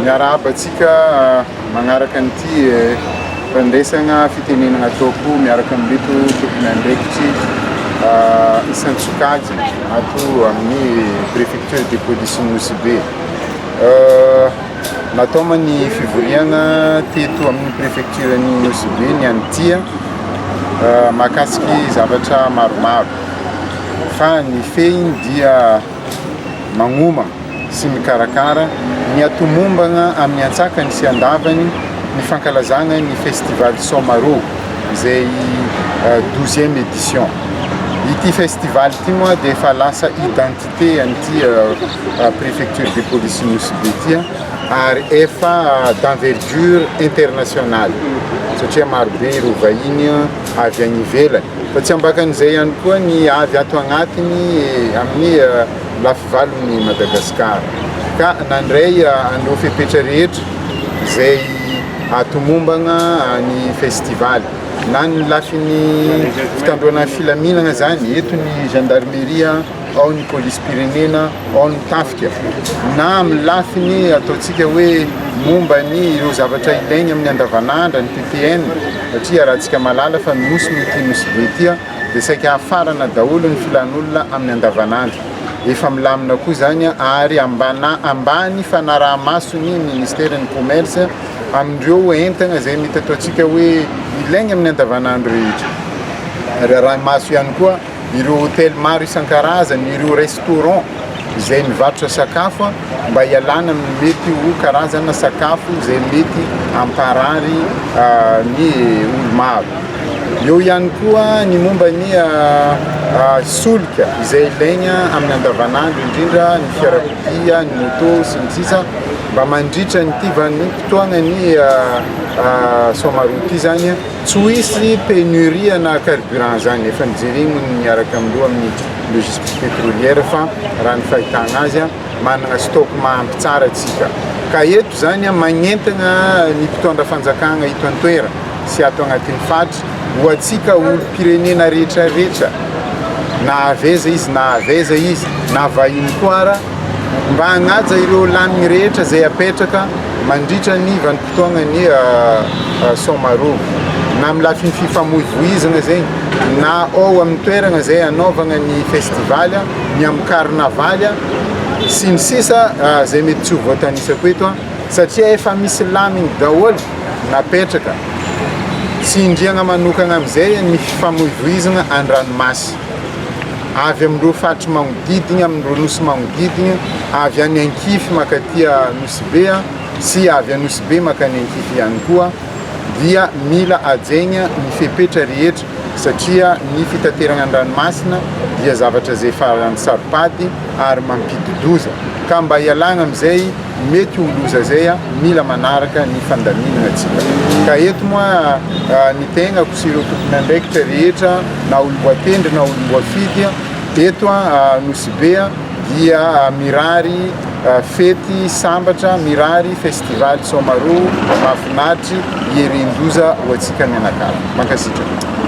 miarahaba atsika magnaraka an'ity fandraisagna fitenenagna ataoko miaraka amin'reto tokony andraikitry isan-tsokajy ato amin'ny préfecture de police Nosy-Be. Natao ma ny fivoriagna teto amin'ny préfecture ny Nosy-Be ny an'tia mahakasiky zavatra maromaro. Fa ny fehiny dia magnoma sy mikarakara ny atomombagna amin'ny antsakany sy andavany ny fankalazagna ny festival Somaro izay 12e édition. Ity festival ity moa dia efa lasa identité an'ity préfecture de police Nosy-Be ity ary efa d'envergure internationale satria marobe ireo vahiny avy any ivelany. Fa tsy ambakan'izay ihany koa ny avy ato agnatiny amin'ny lafivalon'ny Madagasikara. Ka nandray andreo fepetra rehetra izay atomombagna ny festival. Na ny lafin'ny fitandroana filaminagna zany, eto ny gendarmeria, ao ny police pirenena, ao ny tafika. Na amin'ny lafiny ataontsika hoe momba ny ireo zavatra ilaigny amin'ny andavanandro, ny PPN, satria rahantsika malala fa nosy n'ity Nosy-Be ity dia saika hafarana daholo ny filan'olona amin'ny andavanandro. Efa milamina koa zany ary ambany fanaraha-masony ministère-ny commerce amindreo entagna izay mety ataontsika hoe ilaigny amin'ny andavanandro rehetra. Ary araha-maso ihany koa ireo hôtely maro isan-karazany, ireo restaurant izay mivarotra sakafo mba hialana amin'ny mety ho karazana sakafo izay mety amparary ny olo maro. Eo ihany koa ny momba ny solika izay ilaigna amin'ny andavanandro, indrindra ny fiarakodia, ny moto sy ny sisa mba mandritra nyity vanim-potoagna ny Somaro ity zany tsy ho hisy pénurie na carburant zany. Efa nijerena miaraka amin'ireo amin'ny logistique pétrolière fa raha ny fahitana azy manana stock mahampy tsara atsika. Ka eto zany magnentana ny mpitondra fanjakana eto an-toerana sy ato agnatin'ny faritra ho atsika olo pirenena rehetra rehetra, na aveza izy na aveza izy na vahiny koa ara, mba hagnaja ireo lamigny rehetra izay apetraka mandritra ny vanim-potoagna ny Somaro. Na amin'ny lafin'ny fifamoivoizana zegny, na ao amin'ny toerana izay anaovagna ny festival, ny amin'ny carnaval sy ny sisa izay mety tsy ho voatanisako eto satria efa misy lamigny daholo napetraka. Sy indriagna manokana amin'izay ny fifamoivoizana an-dranomasy. Avy amin'ireo faritra magnodidina, amin'ireo nosy magnodidina, avy any Ankify makaty Nosy-Be sy avy a Nosy-Be makany Ankify ihany koa, dia mila ajaigna ny fepetra rehetra satria ny fitaterana an-dranomasina dia zavatra izay farany saripady ary mampidi-doza. Ka mba hialagna amin'izay mety ho loza zay mila manaraka ny fandaminana atsika. Ka eto moa ny tegnako sy ireo tompony andraikitra rehetra na olom-boatendry na olom-boafidy eto Nosy-Be dia mirary fety sambatra, mirary festival Somaro mahafinaritra hierendoza ho atsika mianakavy. Mankasitraka.